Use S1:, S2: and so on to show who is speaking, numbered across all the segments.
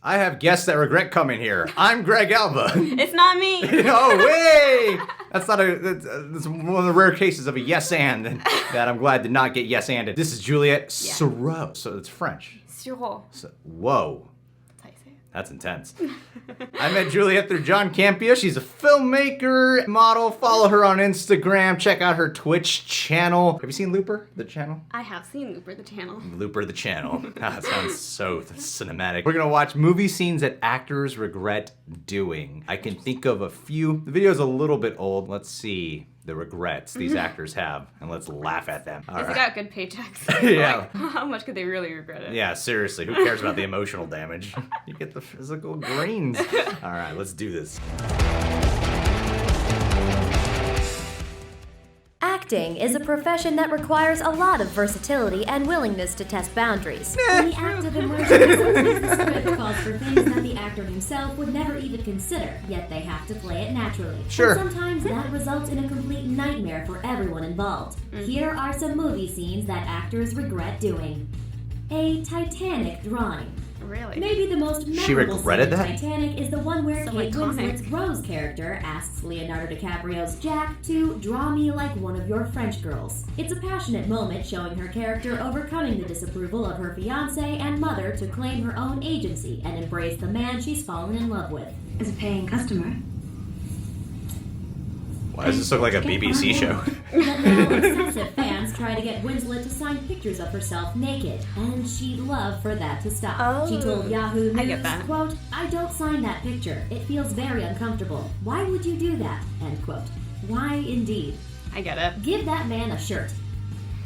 S1: I have guests that regret coming here. I'm Greg Alba.
S2: It's not me.
S1: Oh, way! That's one of the rare cases of a yes and that I'm glad did not get yes anded. This is Juliette Sirot, so it's French.
S2: Sirot.
S1: So, whoa.
S2: That's how you say it.
S1: That's intense. I met Juliette through John Campia. She's a filmmaker, model. Follow her on Instagram. Check out her Twitch channel. Have you seen Looper, the channel?
S2: I have seen Looper the channel.
S1: Looper the channel. That sounds so cinematic. We're gonna watch movie scenes that actors regret doing. I can think of a few. The video's a little bit old. Let's see the regrets these actors have, and let's laugh at them.
S2: If they got good paychecks,
S1: Yeah.
S2: like, how much could they really regret it?
S1: Yeah, seriously, who cares about the emotional damage? You get the physical greens. All right, let's do this.
S3: Acting is a profession that requires a lot of versatility and willingness to test boundaries. In the act of immersion, sometimes the script calls for things that the actor himself would never even consider, yet they have to play it naturally.
S1: Sure.
S3: And sometimes that results in a complete nightmare for everyone involved. Here are some movie scenes that actors regret doing. A Titanic drawing.
S2: Really?
S3: Maybe the most
S1: She
S3: memorable
S1: regretted
S3: scene in
S1: that?
S3: Titanic is the one where
S2: So
S3: Kate
S2: iconic.
S3: Winslet's Rose character asks Leonardo DiCaprio's Jack to draw me like one of your French girls. It's a passionate moment showing her character overcoming the disapproval of her fiancé and mother to claim her own agency and embrace the man she's fallen in love with.
S4: As a paying customer.
S1: Why does this look like a BBC show?
S3: But now obsessive fans try to get Winslet to sign pictures of herself naked, and she'd love for that to stop.
S2: Oh.
S3: She told Yahoo News,
S2: I get that.
S3: quote, "I don't sign that picture. It feels very uncomfortable. Why would you do that?" End quote. Why indeed?
S2: I get it.
S3: Give that man a shirt.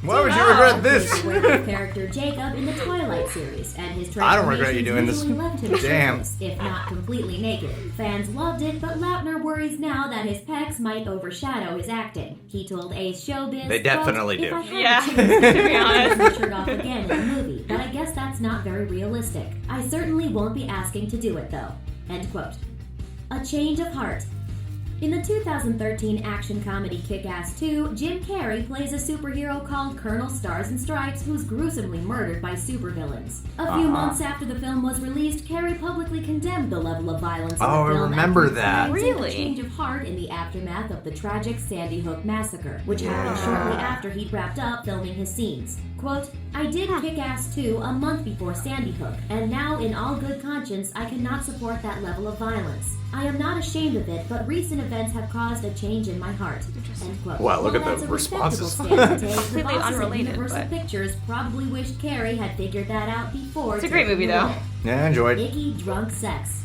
S1: Why would you
S2: Wow.
S1: regret this?
S3: He played the character Jacob in the Twilight series, and his
S1: I don't regret you doing this.
S3: transformations usually left him
S1: Damn.
S3: shirtless, if not completely naked. Fans loved it, but Lautner worries now that his pecs might overshadow his acting. He told Ace Showbiz,
S1: They definitely
S3: quote,
S1: do.
S3: "If I had
S2: Yeah,
S3: a chance,
S2: to be honest.
S3: I'd take my shirt off again in the movie, but I guess that's not very realistic. I certainly won't be asking to do it, though." End quote. A change of heart. In the 2013 action comedy Kick-Ass 2, Jim Carrey plays a superhero called Colonel Stars and Stripes who's gruesomely murdered by supervillains. A few months after the film was released, Carrey publicly condemned the level of violence in the
S1: Oh, I
S3: film.
S1: remember
S3: and
S1: that.
S3: experiencing
S2: Really?
S3: A change of heart in the aftermath of the tragic Sandy Hook massacre, which happened shortly after he'd wrapped up filming his scenes. Quote, "I did Kick-Ass 2 a month before Sandy Hook, and now in all good conscience I cannot support that level of violence. I am not ashamed of it, but recent events have caused a change in my heart." End quote.
S1: Wow, look at
S3: While
S1: the
S3: that's a respectable
S1: responses.
S3: stand to take, the
S2: Completely
S3: bosses of
S2: unrelated,
S3: Universal
S2: but-
S3: Pictures probably wished Carrey had figured that out before.
S2: It's a great
S3: taking
S2: movie,
S3: the
S2: though.
S3: role.
S1: Yeah, I enjoyed.
S3: Icky Drunk Sex.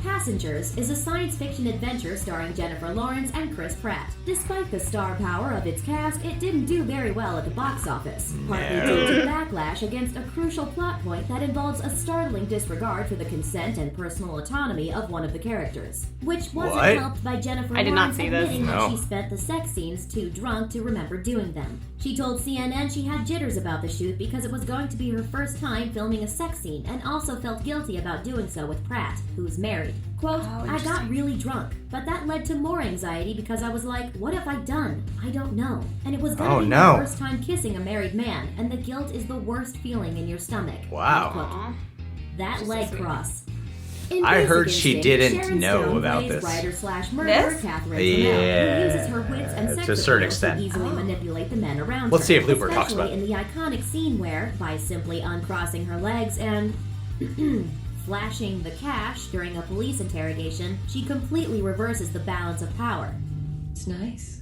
S3: Passengers is a science fiction adventure starring Jennifer Lawrence and Chris Pratt. Despite the star power of its cast, it didn't do very well at the box office, partly due to backlash against a crucial plot point that involves a startling disregard for the consent and personal autonomy of one of the characters, which wasn't
S1: What?
S3: helped by Jennifer
S2: I did not
S3: Lawrence
S2: see this.
S3: admitting that
S1: No.
S3: she spent the sex scenes too drunk to remember doing them. She told CNN she had jitters about the shoot because it was going to be her first time filming a sex scene and also felt guilty about doing so with Pratt, who's married. Quote,
S2: Oh,
S3: "I got really drunk, but that led to more anxiety because I was like, what have I done? I don't know. And it was going to
S1: Oh,
S3: be
S1: no.
S3: my first time kissing a married man, and the guilt is the worst feeling in your stomach."
S1: Wow.
S3: End quote.
S2: Aw.
S3: That
S2: She's
S3: leg
S2: so sweet.
S3: cross. In
S1: I
S3: Basic
S1: heard she
S3: Instinct,
S1: didn't
S3: Sharon
S1: know
S3: Stone
S1: about
S3: plays
S1: this.
S3: writer/murderer
S2: This?
S3: Catherine
S1: Yeah,
S3: Zeta-Jones, who uses her wits and sex
S1: to a certain
S3: appeal
S1: extent.
S3: to easily manipulate the men around
S1: Let's
S3: her.
S1: see if Looper talks about
S3: Especially in the iconic scene where, by simply uncrossing her legs and flashing the cash during a police interrogation, she completely reverses the balance of power.
S4: It's nice.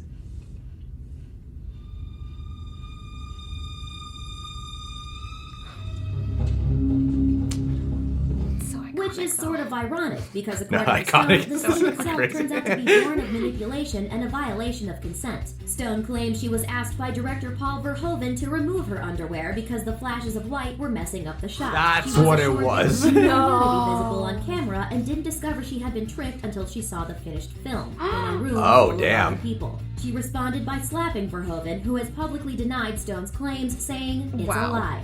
S2: So iconic,
S3: Which is
S2: though.
S3: sort of ironic, because
S1: No,
S3: according to
S1: iconic.
S3: Stone, the
S1: So
S3: scene itself
S1: crazy.
S3: turns out to be born of manipulation and a violation of consent. Stone claims she was asked by director Paul Verhoeven to remove her underwear because the flashes of light were messing up the shot.
S1: That's
S3: She
S1: what it
S3: assured
S1: was.
S3: that she was nudity visible on camera and didn't discover she had been tricked until she saw the finished film in a room
S1: Oh,
S3: full
S1: damn.
S3: of other people. She responded by slapping Verhoeven, who has publicly denied Stone's claims, saying it's a
S2: Wow.
S3: lie.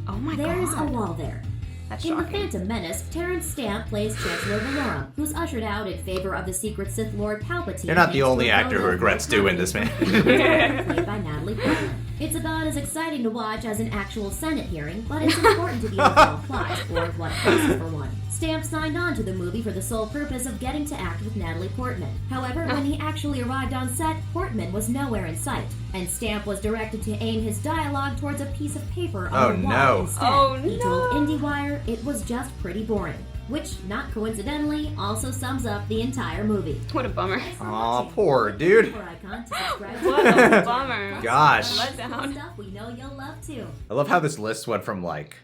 S2: Oh my
S3: There's
S2: god.
S3: a wall there.
S2: That's
S3: In The
S2: shocking.
S3: Phantom Menace, Terrence Stamp plays Chancellor Valorum, who's ushered out in favor of the secret Sith Lord Palpatine.
S1: You're not the
S3: thanks
S1: only
S3: to a
S1: actor who
S3: photo
S1: regrets
S3: of
S1: doing this, man.
S3: played by Natalie Portman. It's about as exciting to watch as an actual Senate hearing, but it's important to the overall plot, or what passes for one. Stamp signed on to the movie for the sole purpose of getting to act with Natalie Portman. However, when he actually arrived on set, Portman was nowhere in sight, and Stamp was directed to aim his dialogue towards a piece of paper on the wall instead.
S2: Oh,
S3: He told IndieWire it was just pretty boring, which, not coincidentally, also sums up the entire movie.
S2: What a bummer.
S1: Aw, poor dude.
S2: What a bummer.
S1: Gosh.
S2: Letdown.
S3: Stuff we know you'll love too.
S1: I love how this list went from like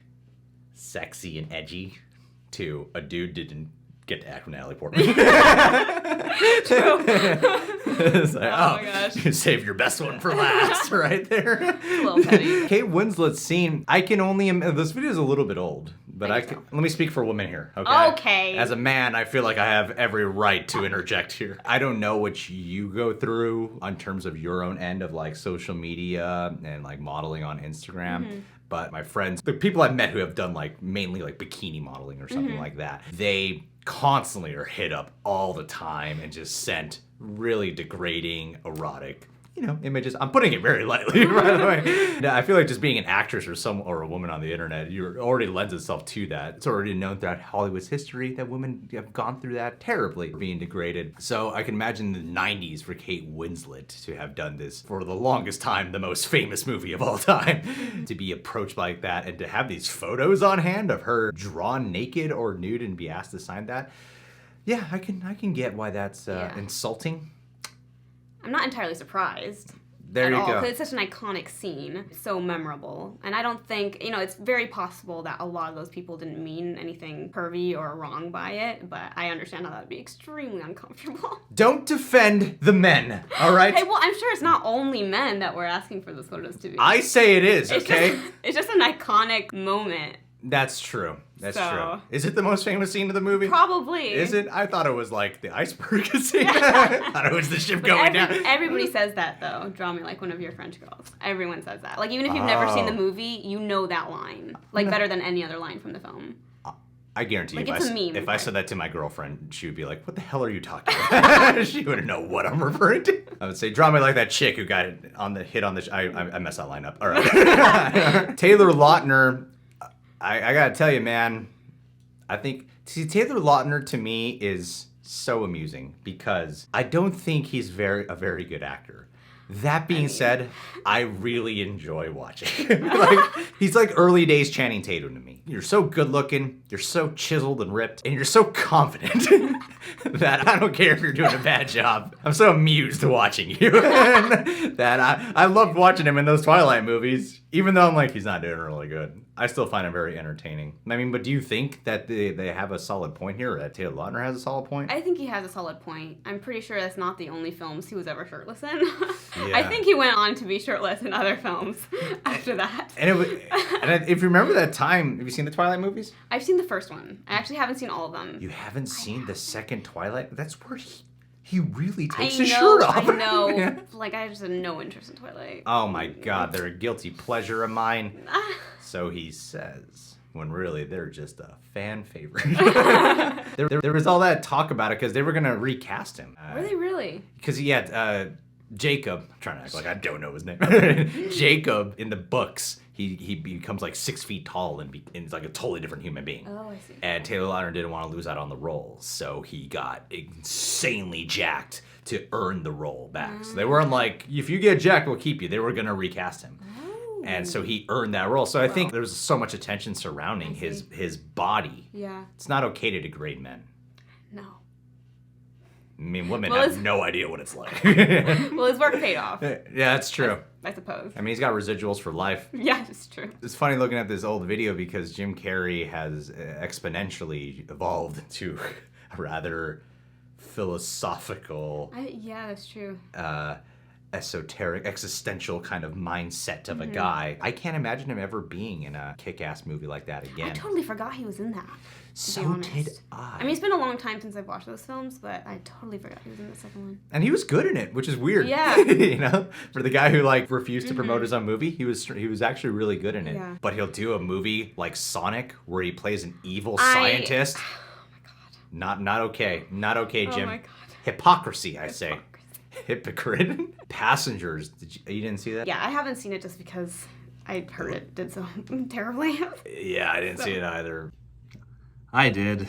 S1: sexy and edgy to a dude didn't get to act with Natalie Portman. It's like,
S2: Oh my gosh.
S1: You saved your best one for last, right there.
S2: A little petty.
S1: Kate Winslet's scene, I can only this video is a little bit old, but
S2: I
S1: I
S2: think
S1: can,
S2: so.
S1: let me speak for a woman here. Okay.
S2: Okay.
S1: As a man, I feel like I have every right to interject here. I don't know what you go through in terms of your own end of like social media and like modeling on Instagram. But my friends, the people I've met who have done like mainly like bikini modeling or something like that, they constantly are hit up all the time and just sent really degrading, erotic, images. I'm putting it very lightly, by the way. Now, I feel like just being an actress or a woman on the internet, you already lends itself to that. It's already known throughout Hollywood's history that women have gone through that terribly, being degraded. So I can imagine the 90s for Kate Winslet to have done this for the longest time, the most famous movie of all time, to be approached like that and to have these photos on hand of her drawn naked or nude and be asked to sign that. Yeah, I can get why that's insulting.
S2: I'm not entirely surprised.
S1: There you go.
S2: Because it's such an iconic scene, so memorable. And I don't think, it's very possible that a lot of those people didn't mean anything pervy or wrong by it, but I understand how that would be extremely uncomfortable.
S1: Don't defend the men, all right?
S2: Hey, well, I'm sure it's not only men that we're asking for those photos to be.
S1: I say it is,
S2: It's
S1: okay?
S2: it's just an iconic moment.
S1: That's true. That's
S2: So-
S1: true. Is it the most famous scene of the movie?
S2: Probably.
S1: Is it? I thought it was like the iceberg scene. I thought it was the ship going down.
S2: Everybody says that, though. Draw me like one of your French girls. Everyone says that. Like, even if you've never seen the movie, you know that line. Like, better than any other line from the film.
S1: I guarantee
S2: Like,
S1: you,
S2: it's a meme,
S1: if I
S2: right?
S1: said that to my girlfriend, she would be like, what the hell are you talking about? She wouldn't know what I'm referring to. I would say, draw me like that chick who got hit on the... I messed that line up. All right. Taylor Lautner... I gotta tell you, man, I think, Taylor Lautner to me is so amusing because I don't think he's a very good actor. That being said, I really enjoy watching. He's like early days Channing Tatum to me. You're so good looking, you're so chiseled and ripped, and you're so confident that I don't care if you're doing a bad job. I'm so amused watching you. That I loved watching him in those Twilight movies, even though I'm like, he's not doing really good. I still find him very entertaining. I mean, but do you think that they have a solid point here, or that Taylor Lautner has a solid point?
S2: I think he has a solid point. I'm pretty sure that's not the only films he was ever shirtless in.
S1: Yeah.
S2: I think he went on to be shirtless in other films after that.
S1: And if you remember that time, have you seen the Twilight movies?
S2: I've seen the first one. I actually haven't seen all of them.
S1: You haven't seen the second Twilight? That's where he really takes
S2: I
S1: his
S2: know,
S1: shirt off.
S2: I know.
S1: Yeah.
S2: Like, I just have no interest in Twilight.
S1: Oh my god, they're a guilty pleasure of mine. So he says, when really they're just a fan favorite. there was all that talk about it because they were going to recast him.
S2: Were they really?
S1: Because he had Jacob, I'm trying to act like I don't know his name. Jacob, in the books, he becomes like 6 feet tall and is like a totally different human being.
S2: Oh, I see.
S1: And Taylor Lautner didn't want to lose out on the role, so he got insanely jacked to earn the role back. So they weren't like, if you get jacked, we'll keep you. They were going to recast him. And so he earned that role. So I think there was so much attention surrounding his body.
S2: Yeah.
S1: It's not okay to degrade men.
S2: No.
S1: I mean, women
S2: Well,
S1: have no idea what it's like.
S2: Well, his work paid off,
S1: Yeah, that's true.
S2: I suppose.
S1: I mean, he's got residuals for life.
S2: Yeah, it's true.
S1: It's funny looking at this old video because Jim Carrey has exponentially evolved into a rather philosophical,
S2: Yeah, that's true.
S1: esoteric, existential kind of mindset of a guy. I can't imagine him ever being in a kick-ass movie like that again.
S2: I totally forgot he was in that.
S1: So
S2: honest.
S1: did I.
S2: I mean, it's been a long time since I've watched those films, but I totally forgot he was in the second one.
S1: And he was good in it, which is weird.
S2: Yeah.
S1: You know, for the guy who like refused to promote his own movie, he was actually really good in it.
S2: Yeah.
S1: But he'll do a movie like Sonic where he plays an evil scientist.
S2: Oh my god.
S1: Not okay. Not okay, Jim.
S2: Oh my god.
S1: Hypocrisy, I say. Hypocrite. Passengers. You didn't see that?
S2: Yeah, I haven't seen it just because I heard it did so terribly.
S1: Yeah, I didn't see it either. I did.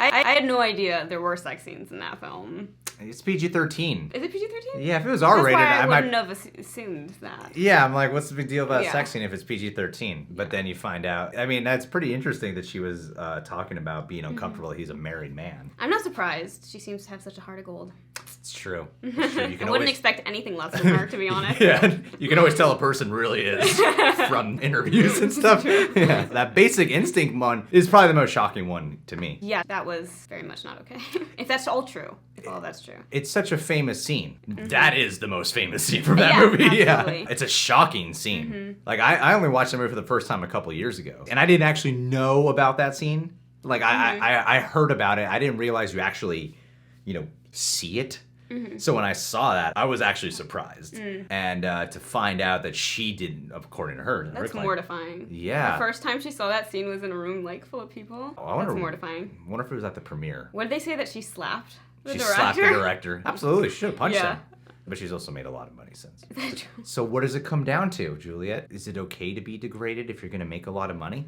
S2: I had no idea there were sex scenes in that film.
S1: It's PG-13.
S2: Is it PG-13?
S1: Yeah, if it was
S2: That's
S1: R-rated,
S2: why I
S1: might...
S2: wouldn't have assumed that.
S1: Yeah, I'm like, what's the big deal about
S2: Yeah.
S1: sex scene if it's PG-13? But then you find out. I mean, that's pretty interesting that she was talking about being uncomfortable. He's a married man.
S2: I'm not surprised. She seems to have such a heart of gold.
S1: It's true. It's true. You
S2: I
S1: can
S2: wouldn't
S1: always...
S2: expect anything less from her, to be honest.
S1: Yeah, you can always tell a person really is from interviews and stuff. Yeah, that Basic Instinct one is probably the most shocking one to me.
S2: Yeah, that was very much not okay. If that's all true. If all that's true.
S1: It's such a famous scene. That is the most famous scene from that
S2: Yeah,
S1: movie.
S2: absolutely.
S1: Yeah, it's a shocking scene. Like I only watched the movie for the first time a couple years ago, and I didn't actually know about that scene. Like I heard about it. I didn't realize you actually, see it. So when I saw that, I was actually surprised. And to find out that she didn't, according to her.
S2: That's mortifying.
S1: Yeah.
S2: The first time she saw that scene was in a room full of people. That's mortifying.
S1: I wonder if it was at the premiere.
S2: What did they say that she slapped the
S1: She
S2: director?
S1: slapped the director. Absolutely, she should have punched
S2: Yeah.
S1: him. But she's also made a lot of money since.
S2: Is that true?
S1: So what does it come down to, Juliet? Is it okay to be degraded if you're going to make a lot of money?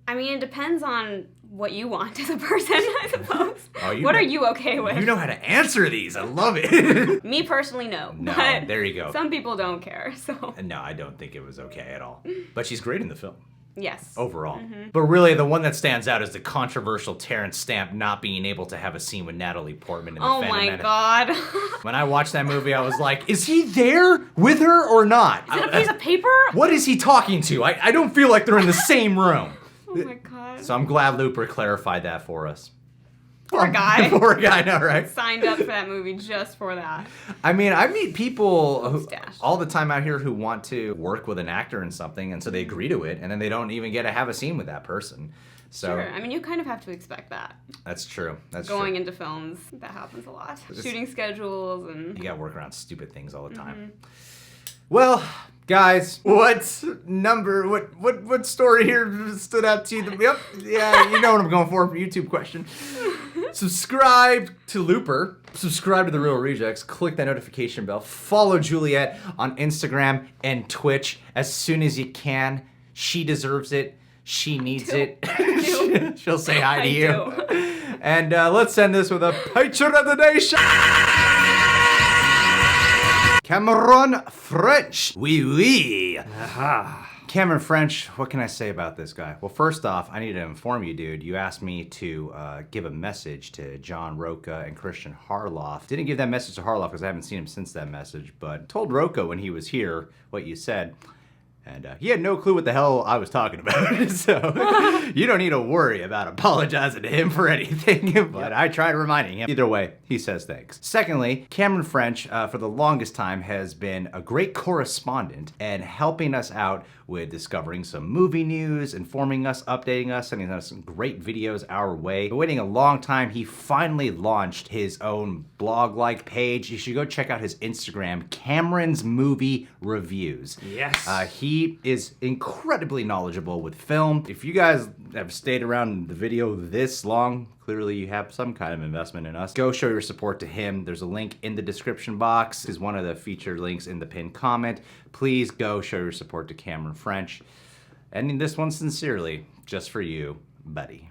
S2: I mean, it depends on what you want as a person, I suppose.
S1: Oh,
S2: What are you okay with?
S1: You know how to answer these. I love it.
S2: Me personally, no.
S1: No,
S2: But
S1: there you go.
S2: some people don't care, so.
S1: No, I don't think it was okay at all. But she's great in the film.
S2: Yes.
S1: Overall. But really, the one that stands out is the controversial Terrence Stamp not being able to have a scene with Natalie Portman in the
S2: Oh
S1: Phantom
S2: my
S1: Menace.
S2: god.
S1: When I watched that movie, I was like, is he there with her or not?
S2: Is it a piece of paper?
S1: What is he talking to? I don't feel like they're in the same room.
S2: Oh my god.
S1: So I'm glad Looper clarified that for us.
S2: Poor guy.
S1: Poor guy, I know, right?
S2: Signed up for that movie just for that.
S1: I mean, I meet people
S2: Stash.
S1: all the time out here who want to work with an actor in something, and so they agree to it, and then they don't even get to have a scene with that person. So
S2: Sure. I mean, you kind of have to expect that.
S1: that's true. That's
S2: Going
S1: true.
S2: into films, that happens a lot. Shooting schedules and...
S1: You gotta work around stupid things all the time. Well, guys, what story here stood out to you? Yep, yeah, you know what I'm going for. YouTube question. Subscribe to Looper. Subscribe to The Real Rejects. Click that notification bell. Follow Juliet on Instagram and Twitch as soon as you can. She deserves it. She needs it.
S2: do.
S1: She'll say hi to
S2: I
S1: you.
S2: do.
S1: And let's end this with a Patron of the Nation. Cameron French. Oui, oui. Cameron French, what can I say about this guy? Well, first off, I need to inform you, dude. You asked me to give a message to John Roca and Christian Harloff. Didn't give that message to Harloff because I haven't seen him since that message, but told Roca when he was here what you said. And he had no clue what the hell I was talking about. So you don't need to worry about apologizing to him for anything. But I tried reminding him. Either way, he says thanks. Secondly, Cameron French, for the longest time, has been a great correspondent and helping us out with discovering some movie news, informing us, updating us, sending us some great videos our way. But waiting a long time, he finally launched his own blog-like page. You should go check out his Instagram, Cameron's Movie Reviews.
S5: Yes.
S1: He is incredibly knowledgeable with film. If you guys have stayed around the video this long, clearly you have some kind of investment in us. Go show your support to him. There's a link in the description box. This is one of the featured links in the pinned comment. Please go show your support to Cameron French. Ending this one sincerely, just for you, buddy.